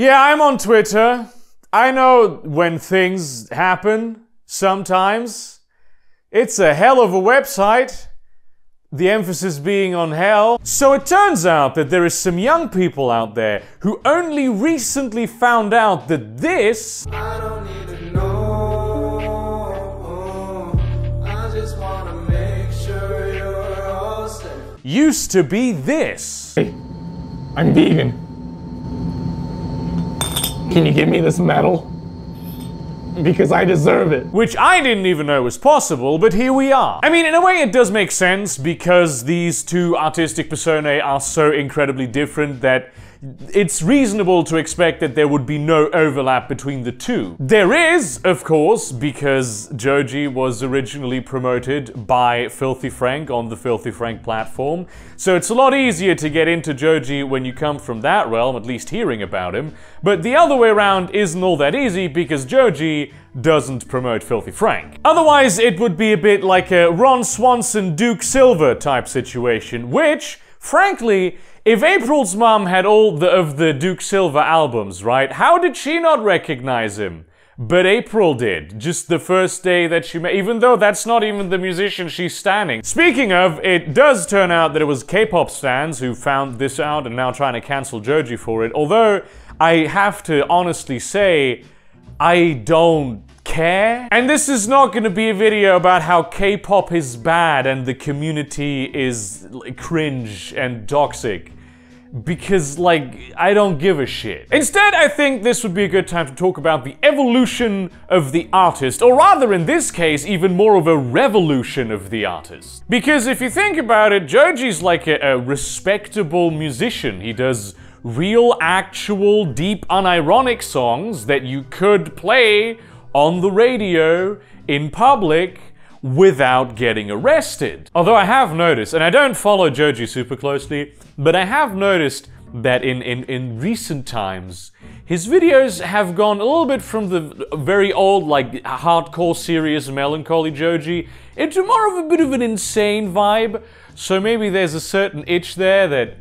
Yeah, I'm on Twitter. I know when things happen, sometimes. It's a hell of a website. The emphasis being on hell. So it turns out that there is some young people out there who only recently found out that this I don't need to know. I just wanna make sure you're all safe. used to be this. Hey, I'm vegan. Can you give me this medal? Because I deserve it. Which I didn't even know was possible, but here we are. I mean, in a way it does make sense because these two artistic personae are so incredibly different that it's reasonable to expect that there would be no overlap between the two. There is, of course, because Joji was originally promoted by Filthy Frank on the Filthy Frank platform, so it's a lot easier to get into Joji when you come from that realm, at least hearing about him, but the other way around isn't all that easy because Joji doesn't promote Filthy Frank. Otherwise, it would be a bit like a Ron Swanson, Duke Silver type situation, which, frankly, if April's mom had all of the Duke Silver albums, right, how did she not recognize him? But April did, just the first day that she met, even though that's not even the musician she's standing. Speaking of, it does turn out that it was K-pop stans who found this out and now trying to cancel Joji for it, although I have to honestly say, I don't care. And this is not going to be a video about how K-pop is bad and the community is cringe and toxic. Because, like, I don't give a shit. Instead, I think this would be a good time to talk about the evolution of the artist, or rather, in this case, even more of a revolution of the artist. Because if you think about it, Joji's like a respectable musician. He does real, actual, deep, unironic songs that you could play on the radio, in public, without getting arrested. Although I have noticed, and I don't follow Joji super closely, but I have noticed that in recent times, his videos have gone a little bit from the very old, like, hardcore, serious, melancholy Joji into more of a bit of an insane vibe. So maybe there's a certain itch there that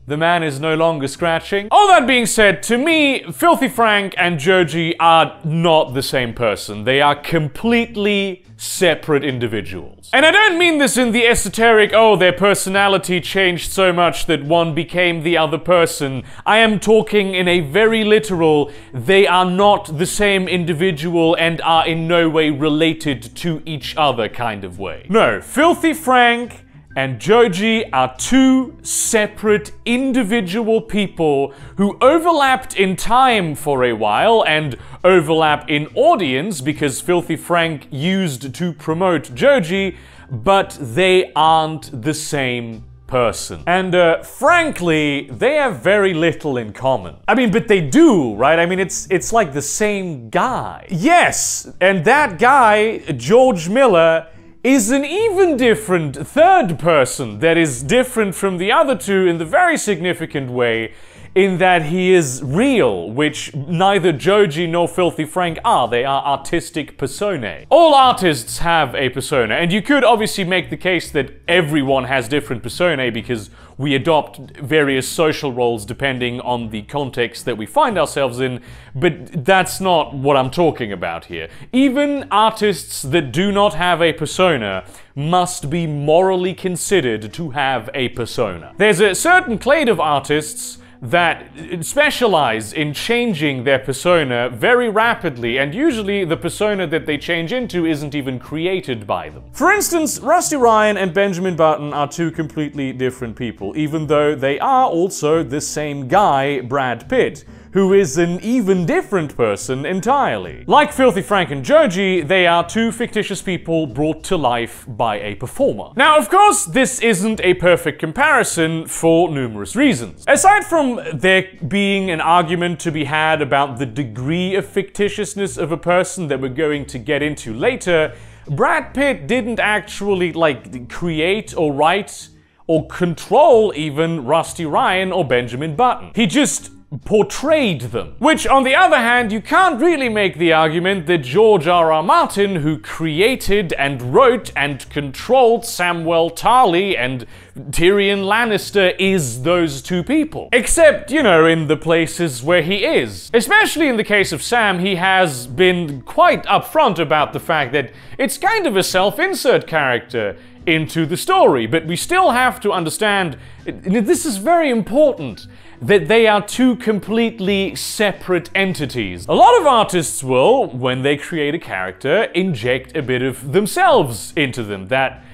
the man is no longer scratching. All that being said, to me, Filthy Frank and Joji are not the same person. They are completely separate individuals. And I don't mean this in the esoteric, oh, their personality changed so much that one became the other person. I am talking in a very literal, they are not the same individual and are in no way related to each other kind of way. No, Filthy Frank and Joji are two separate individual people who overlapped in time for a while and overlap in audience because Filthy Frank used to promote Joji, but they aren't the same person. And frankly, they have very little in common. I mean, but they do, right? I mean, it's like the same guy. Yes, and that guy, George Miller, is an even different third person that is different from the other two in the very significant way in that he is real, which neither Joji nor Filthy Frank are. They are artistic personae. All artists have a persona, and you could obviously make the case that everyone has different personae because we adopt various social roles depending on the context that we find ourselves in, but that's not what I'm talking about here. Even artists that do not have a persona must be morally considered to have a persona. There's a certain clade of artists that specialize in changing their persona very rapidly, and usually the persona that they change into isn't even created by them. For instance, Rusty Ryan and Benjamin Button are two completely different people, even though they are also the same guy, Brad Pitt, who is an even different person entirely. Like Filthy Frank and Joji, they are two fictitious people brought to life by a performer. Now, of course, this isn't a perfect comparison for numerous reasons. Aside from there being an argument to be had about the degree of fictitiousness of a person that we're going to get into later, Brad Pitt didn't actually, like, create or write or control even Rusty Ryan or Benjamin Button. He just portrayed them. Which, on the other hand, you can't really make the argument that George R.R. Martin, who created and wrote and controlled Samwell Tarly and Tyrion Lannister, is those two people. Except, you know, in the places where he is. Especially in the case of Sam, he has been quite upfront about the fact that it's kind of a self-insert character into the story, but we still have to understand, this is very important, that they are two completely separate entities. A lot of artists will, when they create a character, inject a bit of themselves into them. That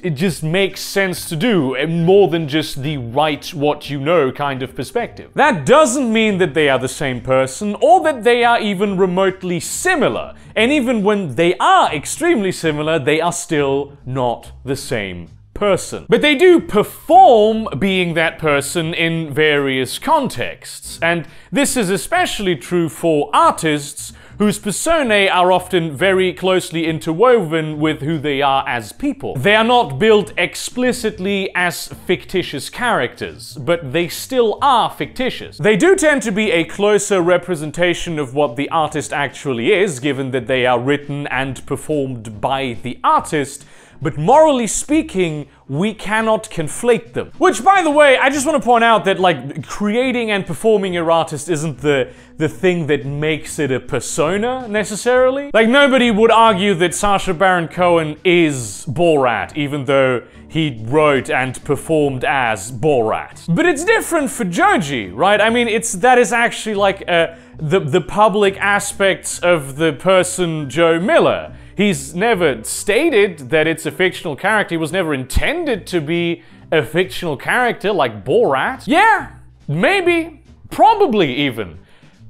it just makes sense to do, more than just the write what you know kind of perspective. That doesn't mean that they are the same person, or that they are even remotely similar. And even when they are extremely similar, they are still not the same person. But they do perform being that person in various contexts. And this is especially true for artists whose personae are often very closely interwoven with who they are as people. They are not built explicitly as fictitious characters, but they still are fictitious. They do tend to be a closer representation of what the artist actually is, given that they are written and performed by the artist, but morally speaking, we cannot conflate them. Which, by the way, I just want to point out that, like, creating and performing your artist isn't the thing that makes it a persona, necessarily. Like, nobody would argue that Sacha Baron Cohen is Borat, even though he wrote and performed as Borat. But it's different for Joji, right? I mean, that is actually like the public aspects of the person Joe Miller. He's never stated that it's a fictional character. He was never intended to be a fictional character like Borat. Yeah, maybe, probably even.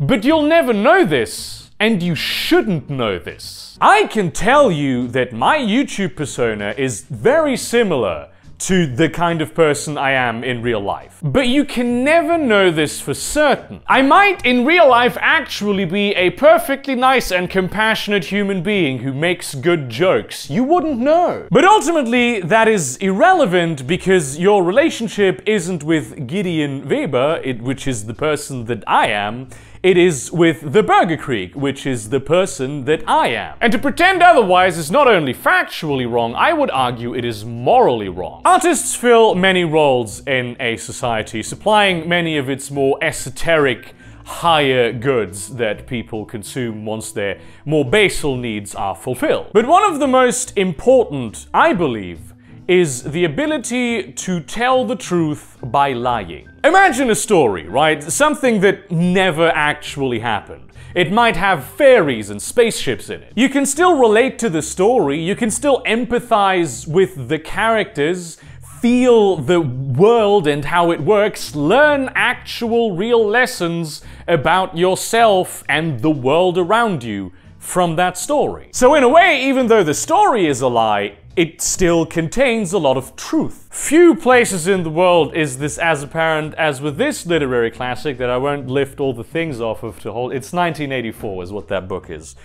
But you'll never know this, and you shouldn't know this. I can tell you that my YouTube persona is very similar to the kind of person I am in real life. But you can never know this for certain. I might in real life actually be a perfectly nice and compassionate human being who makes good jokes. You wouldn't know. But ultimately, that is irrelevant because your relationship isn't with Gideon Weber, which is the person that I am. It is with TheBurgerkrieg, which is the person that I am. And to pretend otherwise is not only factually wrong, I would argue it is morally wrong. Artists fill many roles in a society, supplying many of its more esoteric, higher goods that people consume once their more basal needs are fulfilled. But one of the most important, I believe, is the ability to tell the truth by lying. Imagine a story, right? Something that never actually happened. It might have fairies and spaceships in it. You can still relate to the story, you can still empathize with the characters, feel the world and how it works, learn actual real lessons about yourself and the world around you from that story. So in a way, even though the story is a lie, it still contains a lot of truth. Few places in the world is this as apparent as with this literary classic that I won't lift all the things off of to hold. It's 1984 is what that book is.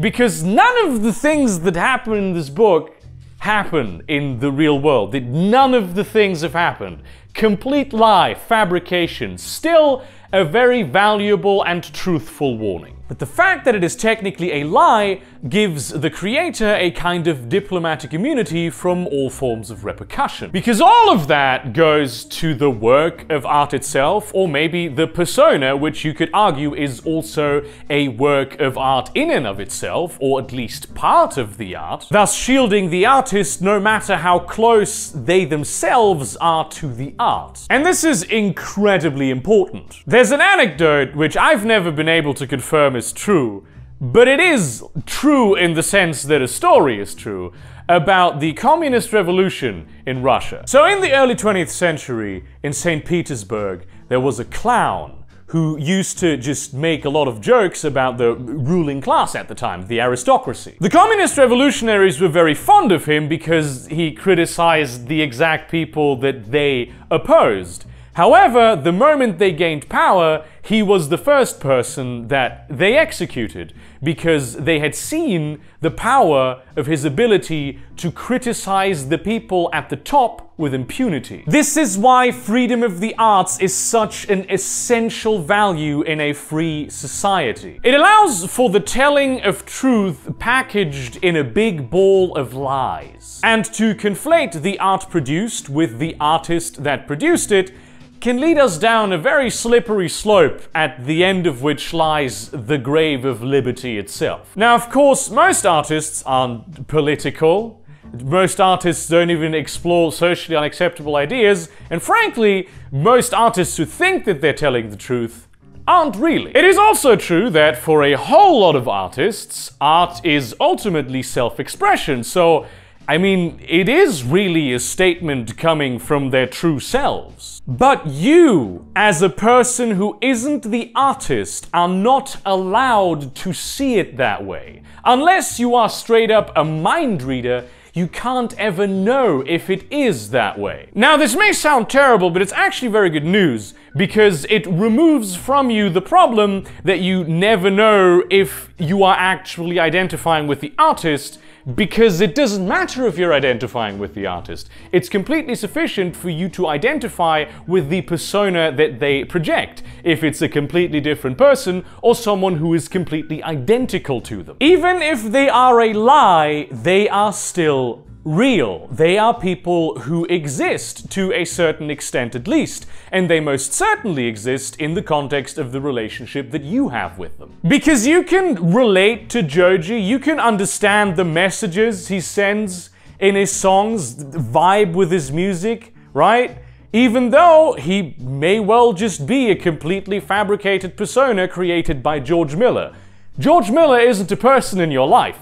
Because none of the things that happen in this book happen in the real world. None of the things have happened. Complete lie, fabrication, still a very valuable and truthful warning. But the fact that it is technically a lie gives the creator a kind of diplomatic immunity from all forms of repercussion. Because all of that goes to the work of art itself, or maybe the persona, which you could argue is also a work of art in and of itself, or at least part of the art, thus shielding the artist no matter how close they themselves are to the art. And this is incredibly important. There's an anecdote which I've never been able to confirm is true, but it is true in the sense that a story is true about the communist revolution in Russia. So in the early 20th century in St. Petersburg, there was a clown who used to just make a lot of jokes about the ruling class at the time, the aristocracy. The communist revolutionaries were very fond of him because he criticized the exact people that they opposed. However, the moment they gained power, he was the first person that they executed because they had seen the power of his ability to criticize the people at the top with impunity. This is why freedom of the arts is such an essential value in a free society. It allows for the telling of truth packaged in a big ball of lies. And to conflate the art produced with the artist that produced it can lead us down a very slippery slope, at the end of which lies the grave of liberty itself. Now, of course, most artists aren't political. Most artists don't even explore socially unacceptable ideas, and frankly, most artists who think that they're telling the truth aren't really. It is also true that for a whole lot of artists, art is ultimately self-expression, so I mean, it is really a statement coming from their true selves. But you, as a person who isn't the artist, are not allowed to see it that way. Unless you are straight up a mind reader, you can't ever know if it is that way. Now, this may sound terrible, but it's actually very good news, because it removes from you the problem that you never know if you are actually identifying with the artist, because it doesn't matter if you're identifying with the artist. It's completely sufficient for you to identify with the persona that they project, if it's a completely different person or someone who is completely identical to them. Even if they are a lie, they are still real. They are people who exist to a certain extent at least, and they most certainly exist in the context of the relationship that you have with them. Because you can relate to Joji, you can understand the messages he sends in his songs, vibe with his music, right? Even though he may well just be a completely fabricated persona created by George Miller. George Miller isn't a person in your life.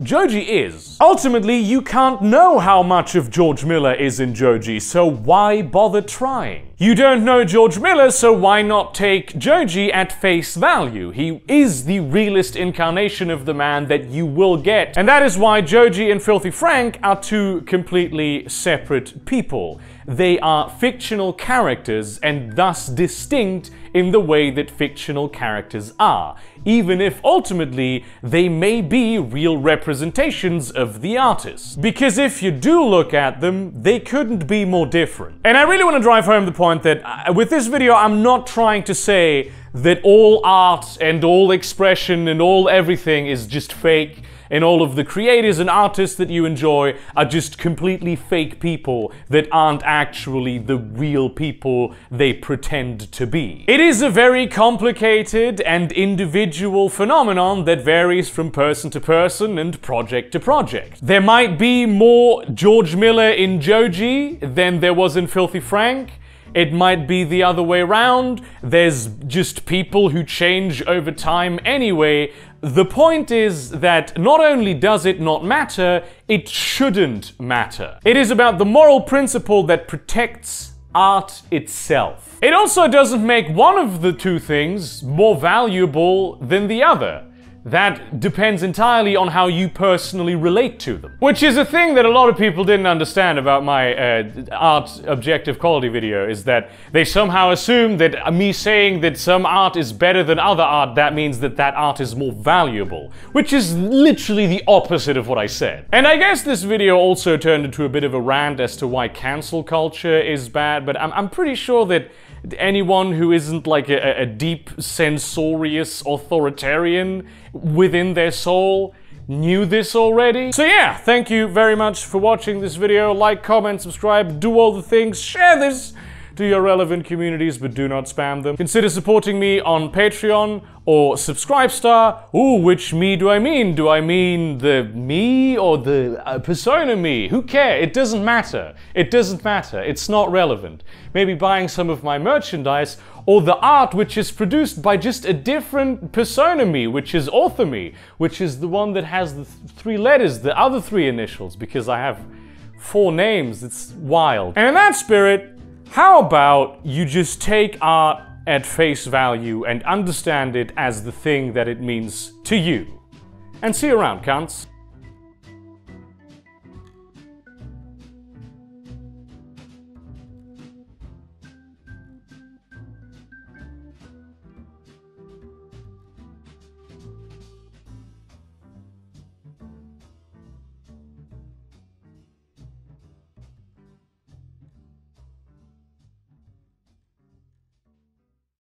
Joji is. Ultimately, you can't know how much of George Miller is in Joji, so why bother trying? You don't know George Miller, so why not take Joji at face value? He is the realist incarnation of the man that you will get. And that is why Joji and Filthy Frank are two completely separate people. They are fictional characters and thus distinct in the way that fictional characters are, even if ultimately they may be real representations of the artist. Because if you do look at them, they couldn't be more different. And I really want to drive home the point that with this video, I'm not trying to say that all art and all expression and all everything is just fake, and all of the creators and artists that you enjoy are just completely fake people that aren't actually the real people they pretend to be. It is a very complicated and individual phenomenon that varies from person to person and project to project. There might be more George Miller in Joji than there was in Filthy Frank. It might be the other way around. There's just people who change over time anyway. The point is that not only does it not matter, it shouldn't matter. It is about the moral principle that protects art itself. It also doesn't make one of the two things more valuable than the other. That depends entirely on how you personally relate to them. Which is a thing that a lot of people didn't understand about my art objective quality video, is that they somehow assume that me saying that some art is better than other art, that means that that art is more valuable. Which is literally the opposite of what I said. And I guess this video also turned into a bit of a rant as to why cancel culture is bad, but I'm pretty sure that anyone who isn't like a deep, censorious authoritarian within their soul knew this already. So yeah, thank you very much for watching this video. Like, comment, subscribe, do all the things, share this to your relevant communities, but do not spam them. Consider supporting me on Patreon or Subscribestar. Ooh, which me do I mean? Do I mean the me or the persona me? Who cares? It doesn't matter. It doesn't matter. It's not relevant. Maybe buying some of my merchandise or the art which is produced by just a different persona me, which is author me, which is the one that has the three letters, the other three initials, because I have 4 names. It's wild. And in that spirit, how about you just take art at face value and understand it as the thing that it means to you? And see you around, cunts.